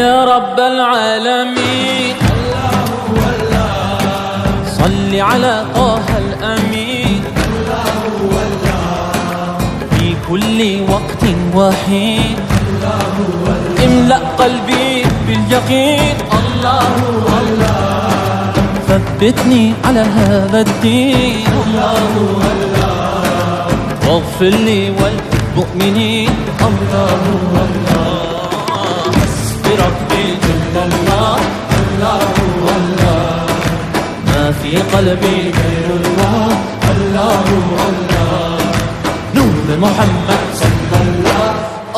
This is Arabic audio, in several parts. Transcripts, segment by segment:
يا رب العالمين الله والله صل على طه الأمين الله والله في كل وقت وحين الله والله املأ قلبي باليقين الله والله ثبتني على هذا الدين الله والله واغفر لي والمؤمنين الله والله حسبي ربي جل الله الله والله ما في قلبي غير الله الله والله نور محمد صلى الله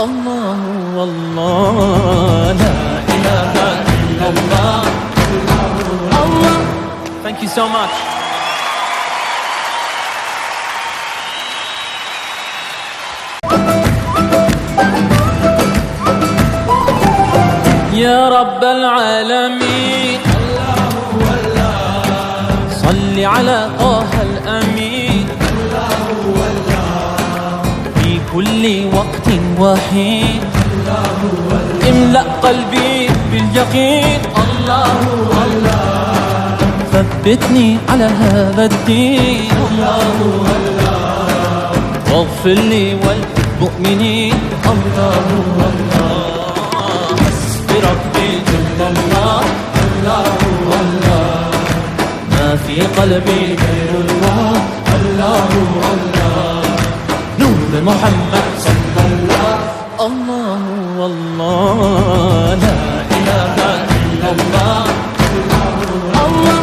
الله والله لا إله إلا الله الله. Thank you so much. يا رب العالمين الله والله صل على طه الأمين الله والله في كل وقت وحين الله والله املأ قلبي باليقين الله والله ثبتني على هذا الدين الله والله واغفر لي والمؤمنين الله والله حسبي ربي جل الله الله والله ما في قلبي غير الله الله والله نور محمد صلى الله الله والله لا إله إلا الله الله.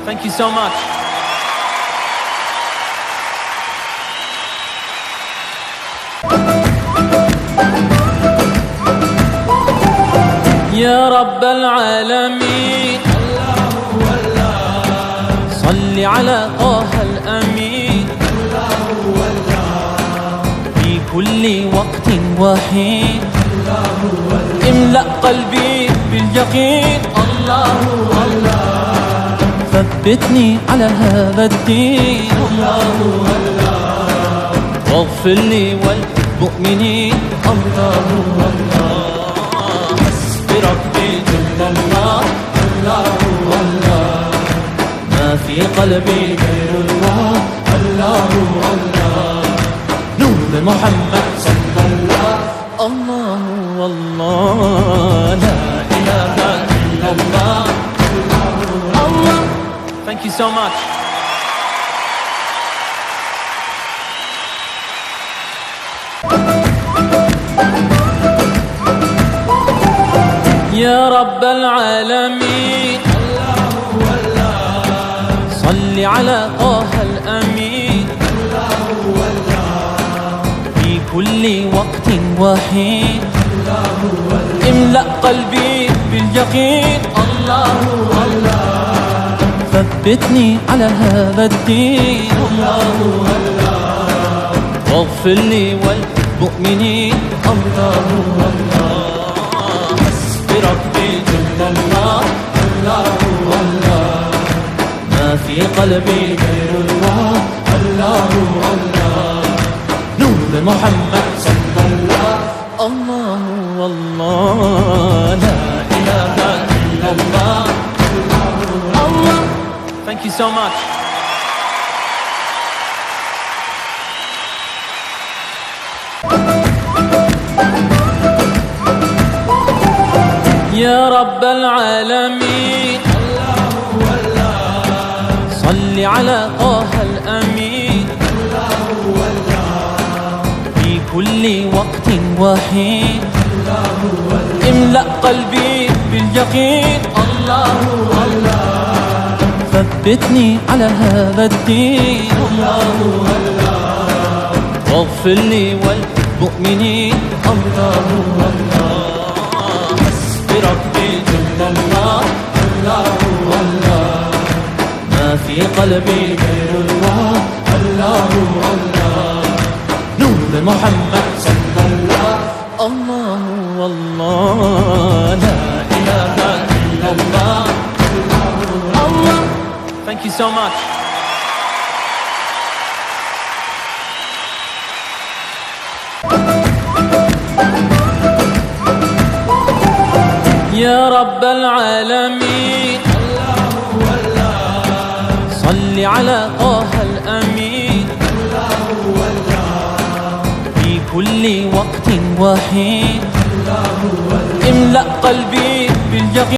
Thank you so much. يا رب العالمين الله والله صل على طه الأمين الله والله في كل وقت وحين الله والله املأ قلبي باليقين الله والله ثبتني على هذا الدين الله والله واغفر لي والمؤمنين الله والله حسبي ربي جل الله الله والله ما في قلبي غير الله الله والله نور محمد صلى الله الله والله لا إله إلا الله الله. Thank you so much. يا رب العالمين الله والله صل على طه الأمين الله والله في كل وقت وحين الله والله املأ قلبي باليقين الله والله ثبتني على هذا الدين الله والله واغفر لي والمؤمنين الله والله حسبي ربي جل الله الله والله ما في قلبي غير الله الله والله نور محمد صلى الله الله والله لا إله إلا الله الله. Thank you so much. يا رب العالمين الله والله صل على طه الأمين الله والله في كل وقت وحين الله والله املأ قلبي باليقين الله والله ثبتني على هذا الدين الله والله واغفر لي والمؤمنين الله والله حسبي ربي جل الله الله والله ما في قلبي غير الله الله والله نور محمد صلى الله الله والله لا إله إلا الله الله. Thank you so much. يا رب العالمين صل على طه الأمين في كل وقت وحين املأ قلبي باليقين